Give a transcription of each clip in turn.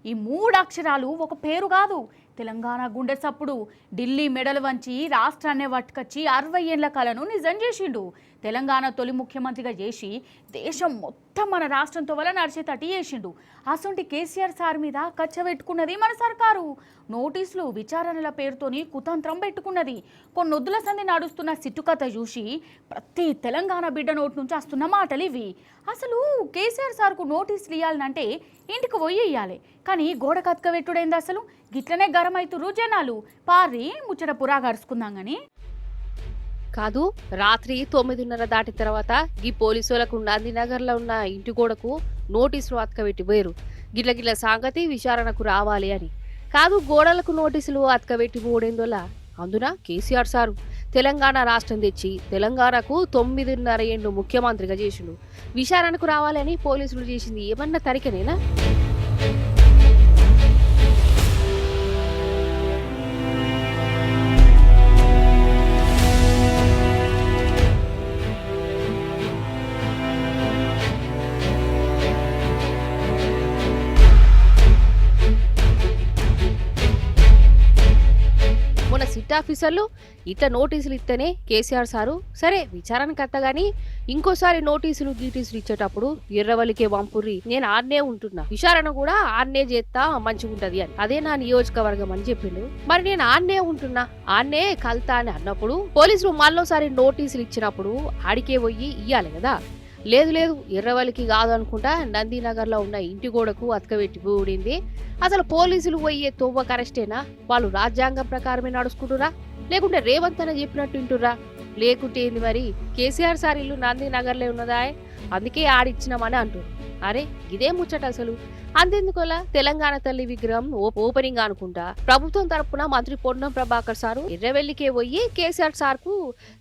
ఈ మూడు అక్షరాలు ఒక పేరు కాదు. తెలంగాణ గుండె సప్పుడు. ఢిల్లీ మెడలు వంచి రాష్ట్రాన్నే పట్టుకొచ్చి 60 ఏళ్ల కలను నిజం చేసిండు. తెలంగాణ తొలి ముఖ్యమంత్రిగా చేసి దేశం మొత్తం మన రాష్ట్రంతో వల్ల నడిచేటట్టు చేసిండు. అసొంటి కేసీఆర్ సార్ మీద కచ్చబెట్టుకున్నది మన సర్కారు. నోటీసులు విచారణల పేరుతోని కుతంత్రం పెట్టుకున్నది. కొన్నొద్దుల సంది నడుస్తున్న సిట్టుకథ చూసి ప్రతి తెలంగాణ బిడ్డ నోటి నుంచి వస్తున్న మాటలు ఇవి. అసలు కేసీఆర్ సార్కు నోటీసులు ఇవ్వాలంటే ఇంటికి పోయి ఇయ్యాలి, కానీ గోడ కతకబెట్టుడైంది. అసలు గిట్లనే గరమైతురు జనాలు. పారి ముచ్చట పురా గరుచుకుందాం గాని కాదు. రాత్రి 9:30 దాటిన తర్వాత ఈ పోలీసులకు నందినగర్లో ఉన్న ఇంటి గోడకు నోటీసులు అతకబెట్టి పోయారు. గిట్ల సంగతి విచారణకు రావాలి అని. కాదు, గోడలకు నోటీసులు అతకబెట్టి పోడేందోలా అందున కేసీఆర్ సారు తెలంగాణ రాష్ట్రం తెచ్చి తెలంగాణకు 9.5 ఏళ్ళు ముఖ్యమంత్రిగా చేసిండు. విచారణకు రావాలి అని పోలీసులు చేసింది ఏమన్నా తరికనేనా? మొన్న సిట్ ఆఫీసర్లు ఇట్లా నోటీసులు ఇస్తేనే కేసీఆర్ సారు సరే విచారణకు అత్తగాని ఇంకోసారి నోటీసులు గీటీసులు ఇచ్చేటప్పుడు ఎర్రవల్లికే వంపుర్రి, నేను ఆన్నే ఉంటున్నా, విచారణ కూడా ఆన్నే చేస్తా మంచిగుంటది అని, అదే నా నియోజకవర్గం అని చెప్పిండు. మరి నేను ఆన్నే ఉంటున్నా, ఆన్నే కల్తా అని అన్నప్పుడు పోలీసులు మళ్ళోసారి నోటీసులు ఇచ్చినప్పుడు ఆడికే పోయి ఇయ్యాలి కదా. లేదు ఎర్రవల్లికి కాదు అనుకుంటా నందినగర్లో ఉన్న ఇంటి గోడకు అతకబెట్టి ఊడింది. అసలు పోలీసులు పోయే తొవ్వ కరెస్టేనా? వాళ్ళు రాజ్యాంగం ప్రకారమే నడుచుకుంటురా, లేకుంటే రేవంత్ అని చెప్పినట్టు వింటురా? లేకుంటే ఏంది మరి? కేసీఆర్ సార్ ఇల్లు నందినగర్లో ఉన్నదా, అందుకే ఆడిచ్చినామని అంటారు. అరే ఇదే ముచ్చట అసలు. అంతెందుకోలా తెలంగాణ తల్లి విగ్రహం ఓపెనింగ్ అనుకుంటా ప్రభుత్వం తరపున మంత్రి పొన్నం ప్రభాకర్ సారు ఎర్రవెల్లికే పోయి కేసీఆర్ సార్కు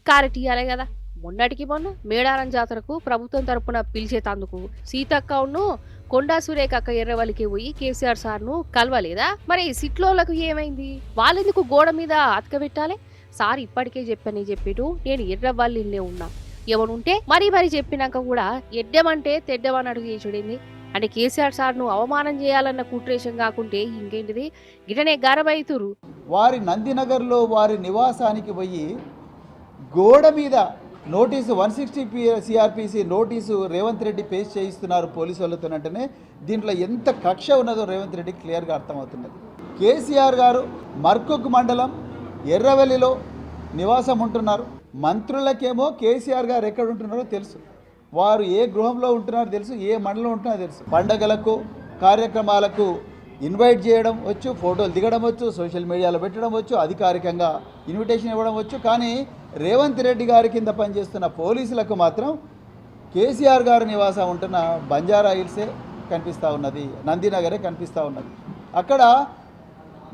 క్లారిటీ ఇవ్వాలి కదా. మొన్నటికి మొన్న మేడారం జాతరకు ప్రభుత్వం తరపున పిలిచేతందుకు సీతక్కను కొండా సురేఖక్క ఎర్రవల్లికి పోయి కేసీఆర్ సార్ను కలవలేదా? మరి సిట్లోలకు ఏమైంది? వాళ్ళెందుకు గోడ మీద అతకబెట్టాలి? సార్ ఇప్పటికే చెప్పిటు నేను ఎర్రవల్లినే ఉన్నా, ఎవరుంటే మరీ చెప్పినాక కూడా ఎడ్డమంటే తెడ్డమని అడుగు చేసుడింది. అంటే కేసీఆర్ సార్ను అవమానం చేయాలన్న కుట్రేషం కాకుంటే ఇంకేంటిది? గిటనే గరబైతురు. వారి నందినగర్లో వారి నివాసానికి పోయి గోడ మీద notice 160 CrPC notice Revanth Reddy paste చేయిస్తున్నారు పోలీసు వాళ్ళతోనంటేనే దీంట్లో ఎంత కక్ష ఉన్నదో రేవంత్ రెడ్డికి క్లియర్గా అర్థమవుతున్నది. కేసీఆర్ గారు మర్కుక్ మండలం ఎర్రవెల్లిలో నివాసం ఉంటున్నారు. మంత్రులకేమో కేసీఆర్ గారు ఎక్కడ ఉంటున్నారో తెలుసు, వారు ఏ గృహంలో ఉంటున్నారో తెలుసు, ఏ మండలం ఉంటున్నారో తెలుసు. పండగలకు కార్యక్రమాలకు ఇన్వైట్ చేయడం వచ్చు, ఫోటోలు దిగడం వచ్చు, సోషల్ మీడియాలో పెట్టడం వచ్చు, అధికారికంగా ఇన్విటేషన్ ఇవ్వడం వచ్చు. కానీ రేవంత్ రెడ్డి గారి కింద పనిచేస్తున్న పోలీసులకు మాత్రం కేసీఆర్ గారు నివాసం ఉంటున్న బంజారా హిల్సే కనిపిస్తూ ఉన్నది, నందినగరే కనిపిస్తూ ఉన్నది. అక్కడ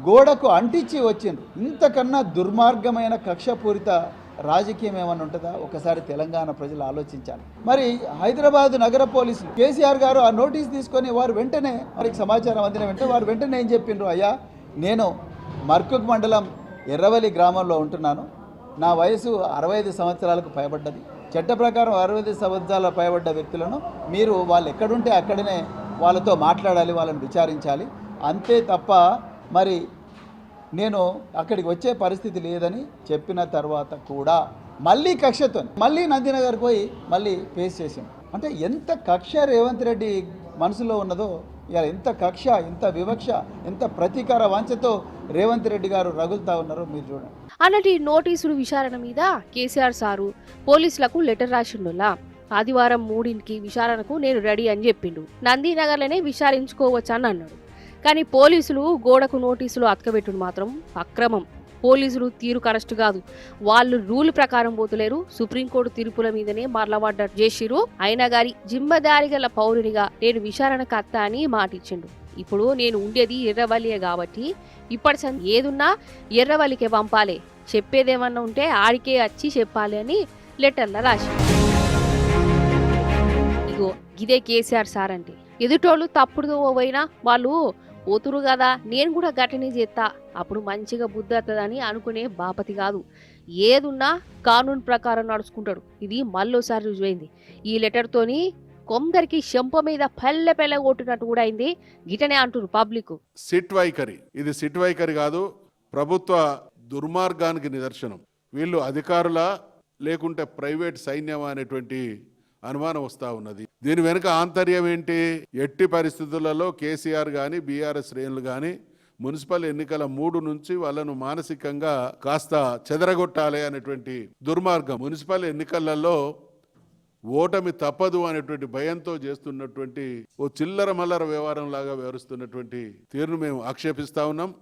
గోడకు అంటించి వచ్చిండ్రు. ఇంతకన్నా దుర్మార్గమైన కక్షపూరిత రాజకీయం ఏమన్నా ఉంటుందా? ఒకసారి తెలంగాణ ప్రజలు ఆలోచించాలి. మరి హైదరాబాద్ నగర పోలీసులు కేసీఆర్ గారు ఆ నోటీస్ తీసుకొని వారు వెంటనే వారికి సమాచారం అందిన వెంటనే వారు వెంటనే ఏం చెప్పిండ్రు? అయ్యా, నేను మర్కుక్ మండలం ఎర్రవల్లి గ్రామంలో ఉంటున్నాను, నా వయసు 65 సంవత్సరాలకు పైబడ్డది, చట్ట ప్రకారం 65 సంవత్సరాల పైబడ్డ వ్యక్తులను మీరు వాళ్ళు ఎక్కడుంటే అక్కడనే వాళ్ళతో మాట్లాడాలి, వాళ్ళని విచారించాలి, అంతే తప్ప మరి నేను అక్కడికి వచ్చే పరిస్థితి లేదని చెప్పిన తర్వాత కూడా మళ్ళీ కక్షతో మళ్ళీ నందినగర్కి పోయి మళ్ళీ ఫేస్ చేసింది. అంటే ఎంత కక్ష రేవంత్ రెడ్డి మనసులో ఉన్నదో, ఇలా ఎంత కక్ష, ఎంత వివక్ష, ఎంత ప్రతీకార వాంఛతో రేవంత్ రెడ్డి గారు రగులుతా ఉన్నారో మీరు చూడండి. అన్నటి నోటీసులు విచారణ మీద కేసీఆర్ సారు పోలీసులకు లెటర్ రాసిండులా. ఆదివారం 3కి విచారణకు నేను రెడీ అని చెప్పిండు. నందినగర్లోనే విచారించుకోవచ్చు అని అన్నాడు. కానీ పోలీసులు గోడకు నోటీసులు అతకబెట్టుడు మాత్రం అక్రమం. పోలీసులు తీరు కరెక్ట్ కాదు, వాళ్ళు రూల్ ప్రకారం పోతులేరు. సుప్రీంకోర్టు తీర్పుల మీదనే మరలబడ్డ చేసిరు. అయినా గారి జిమ్మదారి గల పౌరునిగా నేను విచారణకు అత్తా అని మాటిచ్చిండు. ఇప్పుడు నేను ఉండేది ఎర్రవల్లియే కాబట్టి ఇప్పటి ఏదున్నా ఎర్రవల్లికే పంపాలి, చెప్పేదేమన్నా ఉంటే ఆడికే వచ్చి చెప్పాలి అని లెటర్లో రాసి. ఇగో ఇదే కేసీఆర్ సార్ అంటే. ఎదుటోళ్ళు తప్పుడు పోయినా వాళ్ళు పోతురు కదా, నేను కూడా గట్టినే చేస్తా, అప్పుడు మంచిగా బుద్ధి వస్తుందని అనుకునే బాపతి కాదు. ఏదున్నా కానూన్ ప్రకారం నడుచుకుంటాడు. ఇది మళ్ళోసారి రుజువైంది. ఈ లెటర్తోని కొందరికి చెంప మీద పెళ్ళ పెళ్ళ కొట్టినట్టు కూడా అయింది. గిటనే అంటారు పబ్లిక్. సిట్ వైఖరి, ఇది సిట్ వైఖరి కాదు, ప్రభుత్వ దుర్మార్గానికి నిదర్శనం. వీళ్ళు అధికారుల లేకుంటే ప్రైవేట్ సైన్యం అనేటువంటి అనుమానం వస్తూ ఉన్నది. దీని వెనుక ఆంతర్యం ఏంటి? ఎట్టి పరిస్థితులలో కేసీఆర్ కానీ బీఆర్ఎస్ శ్రేణులు కానీ మున్సిపల్ ఎన్నికల 3 నుంచి వాళ్ళను మానసికంగా కాస్త చెదరగొట్టాలి అనేటువంటి దుర్మార్గం. మున్సిపల్ ఎన్నికలలో ఓటమి తప్పదు అనేటువంటి భయంతో చేస్తున్నటువంటి ఓ చిల్లర మల్లర వ్యవహారం లాగా వ్యవహరిస్తున్నటువంటి తీరును మేము ఆక్షేపిస్తా ఉన్నాం.